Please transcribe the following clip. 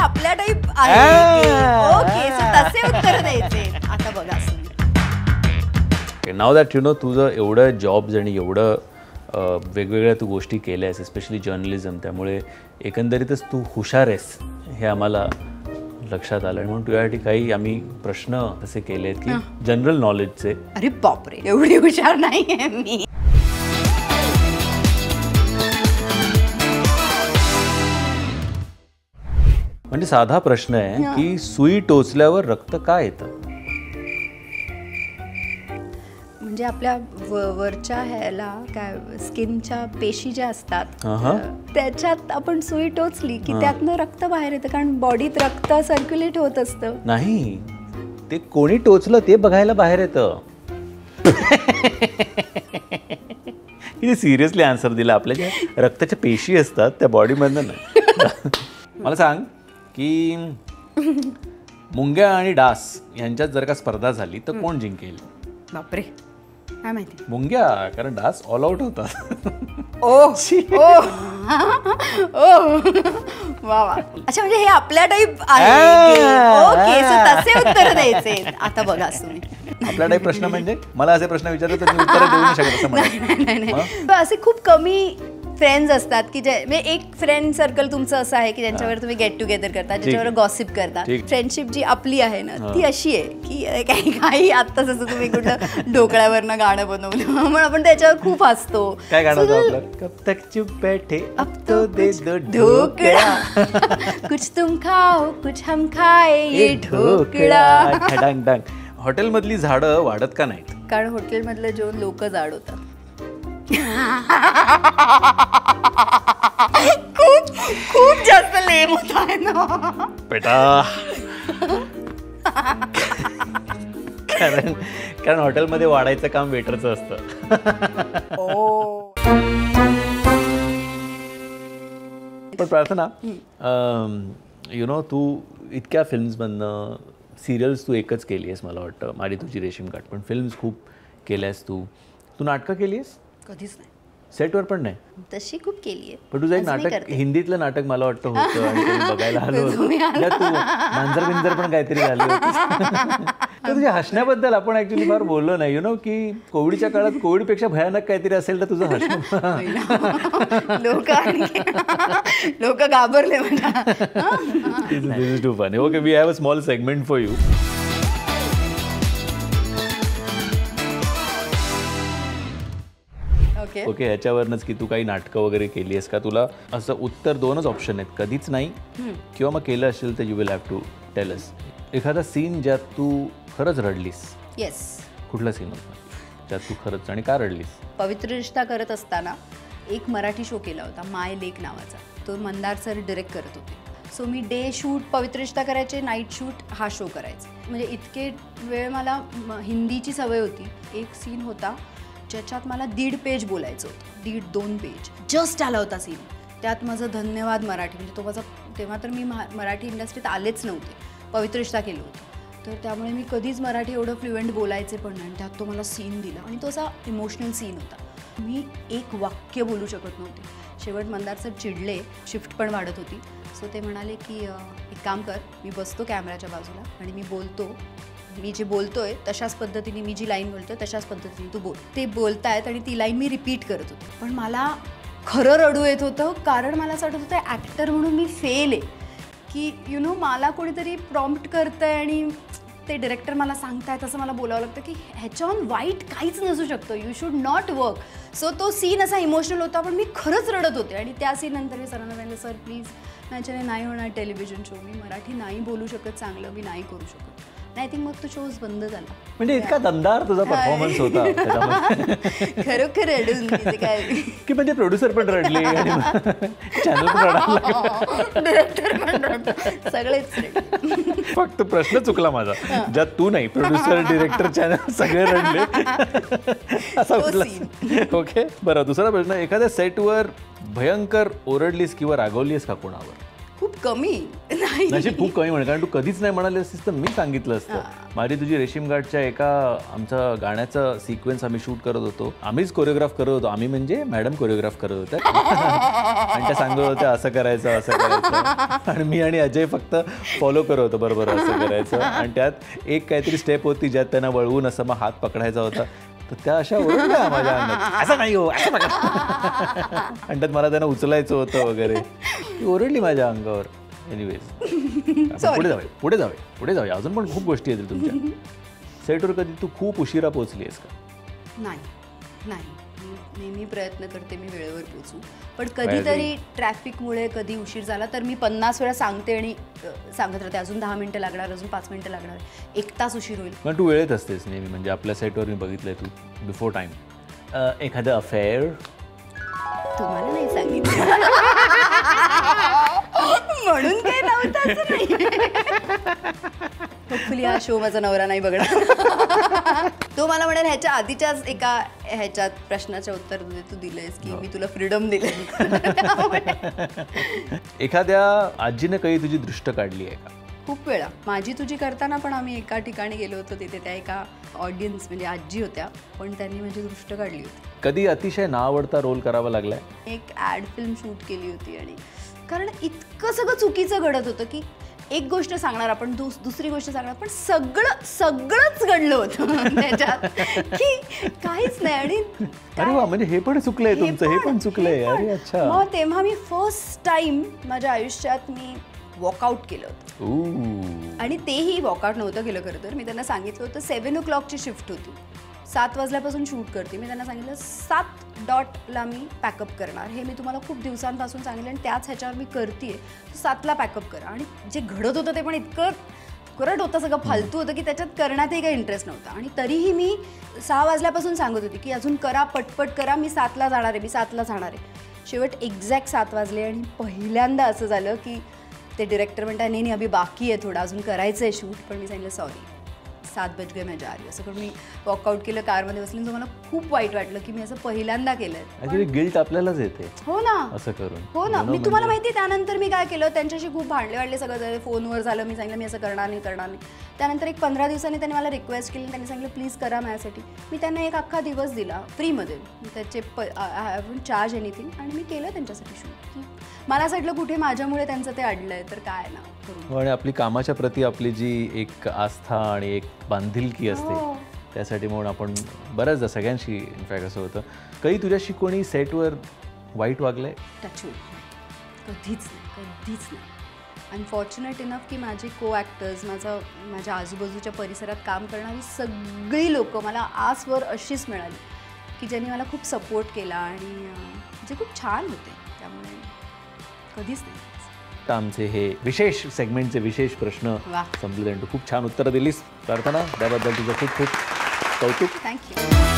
आपल्या टाईप आहे. Okay, so तसे उत्तर द्यायचे. आता बघा नाव दॅट यू नो तुझं एवढं जॉब्स आणि एवढं वेगवेगळ्या तू गोष्टी केल्यास, स्पेशली जर्नलिझम, त्यामुळे एकंदरीतच तू हुशार आहेस हे आम्हाला लक्षात आलं. म्हणून तुझ्यासाठी काही आम्ही प्रश्न असे केले आहेत की जनरल नॉलेजचे. अरे बापरे, एवढी हुशार नाही आहे मी. म्हणजे साधा प्रश्न आहे की सुई टोचल्यावर रक्त का येतं? म्हणजे आपल्या वरच्या ह्याला काय स्किनच्या पेशी ज्या असतात त्याच्यात आपण सुई टोचली की त्यातनं रक्त बाहेर येतं, कारण बॉडीत रक्त सर्क्युलेट होत असतं. नाही, ते कोणी टोचलं ते बघायला बाहेर येतं. किती सिरियसली आन्सर दिला. आपल्या ज्या रक्ताच्या पेशी असतात त्या बॉडीमधनं नाही. मला सांग की मुंग्या आणि डास यांच्यात जर का स्पर्धा झाली तर कोण जिंकेल? बापरे, काय माहिती. मुंग्या, कारण डास ऑल आउट होतात. ओ ओ ओ वा वा. अच्छा, म्हणजे हे आपल्या टाईप आहे. ओके, सो तसे उत्तर द्यायचे. आता बघा तुम्ही. आपल्या टाईप प्रश्न म्हणजे मला असे प्रश्न विचारले तर मी उत्तर देऊ नाही शकत असं मला. असे खूप कमी फ्रेंड्स असतात की जे म्हणजे एक फ्रेंड सर्कल तुमचं असं आहे की ज्यांच्यावर तुम्ही गेट टुगेदर करता, ज्याच्यावर गॉसिप करता. फ्रेंडशिप जी आपली आहे ना ती अशी आहे की काही काही आत्ता जसं तुम्ही कुठलं ढोकळ्यावरनं गाणं बनवलं म्हणून आपण त्याच्यावर खूप हसतो. काय गाणं होतं आपलं? कब तक चुप बैठे अब तो दे दो ढोकळा, कुछ तुम खाओ कुछ हम खाए ये ढोकळा. डांग डांग. हॉटेलमधली झाडं वाढत का नाहीत? कारण हॉटेलमधले जेवण लोक जाड होतात. खूप खूप जास्त लेम होत आहे ना बेटा. कारण हॉटेलमध्ये वाढायचं काम वेटरचं असतं. पण प्रार्थना, यु नो तू इतक्या फिल्म्समधनं, सिरियल्स तू एकच केली आहेस मला वाटतं, माझी तुझी रेशीम गाठ, पण फिल्म्स खूप केल्यास तू. नाटकं केली आहेस? कधीच नाही. सेटवर पण नाही? तशी खूप केली आहे. पण तुझं एक नाटक, हिंदीतलं नाटक मला वाटतं होतं आणि ते बघायला आलो होतो. तू मांजर बिंजर पण काहीतरी झाली होती. तर तुझ्या हसण्याबद्दल आपण ऍक्च्युली फार बोललो नाही. यु नो की कोविडच्या काळात कोविडपेक्षा भयानक काहीतरी असेल तर तुझं हसणं. लोक घाबरले म्हणा. This is too funny. Okay, we have a small segment for you. Okay, ह्याच्यावरनच की तू काही नाटकं वगैरे केली आहेस का? तुला असं उत्तर दोनच ऑप्शन आहेत, कधीच नाही किंवा मग केलं असेल तर you will have to tell us. एखादा सीन ज्यात तू खरंच रडलीस? येस. कुठला सीन होता ज्यात तू खरंच, आणि का रडलीस? पवित्र रिश्ता करत असताना एक मराठी शो केला होता माय लेक नावाचा. तो मंदार सर डिरेक्ट करत होते. सो मी डे शूट पवित्र रिश्ता करायचे, नाईट शूट हा शो करायचा. म्हणजे इतके वेळ मला हिंदीची सवय होती. एक सीन होता ज्याच्यात मला 1.5 पेज बोलायचं होतं, 1.5-2 पेज. जस्ट आला होता सीन. त्यात माझं धन्यवाद मराठी, म्हणजे तो माझा, तेव्हा तर मी मराठी इंडस्ट्रीत आलेच नव्हते, पवित्र रिश्ता केलं होतं. तर त्यामुळे मी कधीच मराठी एवढं फ्लुएंट बोलायचे पण नाही. त्यात तो मला सीन दिला आणि तो असा इमोशनल सीन होता. मी एक वाक्य बोलू शकत नव्हते. शेवट मंदार सर चिडले, शिफ्ट पण वाढत होती. सो ते म्हणाले की एक काम कर, मी बसतो कॅमेराच्या बाजूला आणि मी बोलतो, मी जे बोलतोय तशाच पद्धतीने, मी जी लाईन बोलतोय तशाच पद्धतीने तू बोल. ते बोलतायत आणि ती लाईन मी रिपीट करत होते. पण मला खरं रडू येत होतं, कारण मला असं वाटत होतं ॲक्टर म्हणून मी फेल आहे. की यु नो मला कोणीतरी प्रॉम्प्ट करतं आहे आणि ते डिरेक्टर मला सांगतायत असं मला बोलावं लागतं की ह्याच्याहून वाईट काहीच नसू शकतं, you should not work. So तो सीन असा इमोशनल होता, पण मी खरंच रडत होते. आणि त्या सीननंतर मी सरांना सांगितलं, सर प्लीज माझ्याने नाही होणार टेलिव्हिजन शो, मी मराठी नाही बोलू शकत चांगलं, मी नाही करू शकत. नाही थिंक मग तो शोज बंद झाला. म्हणजे इतका दमदार तुझा परफॉर्मन्स होता खरोखर रडून काय की म्हणजे प्रोड्युसर पण रडले आणि चॅनल पण रडायला, डिरेक्टर पण रडले, सगळेच. फक्त प्रश्न चुकला माझा, ज्यात तू नाही, प्रोड्युसर, डिरेक्टर, चॅनल सगळे रडले असा कुठला. ओके, बरं. दुसरा प्रश्न, एखाद्या सेटवर भयंकर ओरडलीस किंवा रागवलीस का कोणावर? खूप कमी. नशीब खूप कमी म्हणे, कारण तू कधीच नाही म्हणाली असतीस तर मी सांगितलं असतं. माझी तुझी रेशीम गाठच्या एका आमचा गाण्याचा सिक्वेन्स आम्ही शूट करत होतो, आम्हीच कोरिओग्राफ करत होतो. आम्ही म्हणजे मॅडम कोरिओग्राफ करत होत्या आणि त्या सांगत होत्या असं करायचं असं करायचं, आणि मी आणि अजय फक्त फॉलो करत होतो बरोबर असं करायचं. आणि त्यात एक काहीतरी स्टेप होती ज्यात त्यांना वळवून असं मग हात पकडायचा होता, तर त्या अशा ओरडल्या माझ्या अंगात, असं नाही हो असं बघा. आणि त्यात मला त्यांना उचलायचं होतं वगैरे, ती ओरडली माझ्या अंगावर. एनिवेज पुढे जाऊया अजून पण खूप गोष्टी येतील तुमच्या. सेटवर कधी तू खूप उशिरा पोहोचली आहेस का? नाही, मी नेहमी प्रयत्न करते मी वेळेवर पोचू, पण कधीतरी ट्रॅफिकमुळे कधी उशीर झाला तर मी 50 वेळा सांगते आणि सांगत राहते अजून 10 मिनिटं लागणार, अजून 5 मिनिटं लागणार, 1 तास उशीर होईल. पण तू वेळेत असतेस नेहमी, म्हणजे आपल्या सेटवर मी बघितलंय तू बिफोर टाइम. एखादं अफेअर तुम्हाला नाही सांगितलं म्हणून काही नव्हतं असं नाही. होपफुली हा शो माझा नवरा नाही बघणार. तो मला म्हणेल ह्याच्या आधीच्याच एका ह्याच्यात प्रश्नाच्या उत्तर तू दिलंयस की मी तुला फ्रीडम दिले. एखाद्या आजीने काही तुझी दृष्ट काढली आहे का? खूप वेळा. माझी तुझी करताना पण आम्ही एका ठिकाणी गेलो होतो, तिथे त्या एका ऑडियन्स म्हणजे आजी होत्या, पण त्यांनी माझी दृष्ट काढली होती. कधी अतिशय न आवडता रोल करावा लागलाय? एक ॲड फिल्म शूट केली होती, आणि कारण इतकं सगळं चुकीचं घडत होतं की एक गोष्ट सांगणार आपण, दुसरी गोष्ट सांगणार, पण सगळंच घडलं होतं त्याच्यात की काहीच नाही. आणि अरे वा, म्हणजे हे पण चुकलंय तुमचं, हे पण चुकलंय. अरे अच्छा. मग तेव्हा मी फर्स्ट टाइम माझ्या आयुष्यात मी वॉकआउट केलं होतं. आणि तेही वॉकआउट नव्हतं केलं खरं तर. मी त्यांना सांगितलं होतं 7 o'clockची शिफ्ट होती, 7 वाजल्यापासून शूट करते. मी त्यांना सांगितलं 7 मी पॅकअप करणार, हे मी तुम्हाला खूप दिवसांपासून सांगितलं आणि त्याच ह्याच्यावर मी करते, 7 पॅकअप करा. आणि जे घडत होतं ते पण इतकं करत होतं, सगळं फालतू होतं की त्याच्यात करण्यातही काही इंटरेस्ट नव्हता. आणि तरीही मी 6 वाजल्यापासून सांगत होती की अजून करा, पटपट करा, मी 7ला जाणार आहे. शेवट एक्झॅक्ट 7 वाजले आणि पहिल्यांदा असं झालं की ते डिरेक्टर म्हणतात नाही अभी बाकी आहे थोडं, अजून करायचं आहे शूट. पण मी सांगितलं सॉरी, 7 बज गए मैं जा रही. असं करून मी वॉकआउट केलं, कारमध्ये बसली. तर मला खूप वाईट वाटलं की मी असं पहिल्यांदा केलंय. ॲक्च्युली गिल्ट आपल्यालाच येते हो ना असं करून. हो ना. मी तुम्हाला माहिती आहे त्यानंतर मी काय केलं, त्यांच्याशी खूप भांडले सगळं फोनवर झालं. मी सांगितलं मी असं करणार नाही. त्यानंतर एक 15 दिवसांनी त्यांनी मला रिक्वेस्ट केली, त्यांनी सांगितलं प्लीज करा माझ्यासाठी. मी त्यांना एक अख्खा दिवस दिला फ्रीमध्ये, त्याचे आय हॅवंट चार्ज एनिथिंग, आणि मी केलं त्यांच्यासाठी शूट. मला असं वाटलं कुठे माझ्यामुळे त्यांचं ते अडलंय तर काय ना करून. आणि आपली कामाच्या प्रती आपली जी एक आस्था आणि एक बांधिलकी असते, त्यासाठी म्हणून आपण बऱ्याचदा सगळ्यांशी इनफॅक्ट असं होतं. काही तुझ्याशी कोणी सेटवर वाईट वागलंय? टचवूड कधीच नाही. अनफॉर्च्युनेट इनफ की माझे को ॲक्टर्स, माझ्या आजूबाजूच्या परिसरात काम करणारी सगळी लोकं मला आजवर अशीच मिळाली की ज्यांनी मला खूप सपोर्ट केला आणि जे खूप छान होते. त्यामुळे कधीच नाही. आमचे हे विशेष सेगमेंटचे विशेष प्रश्न संपले. खूप छान उत्तरं दिलीस प्रार्थना, त्याबद्दल तुझं खूप खूप कौतुक. थँक्यू.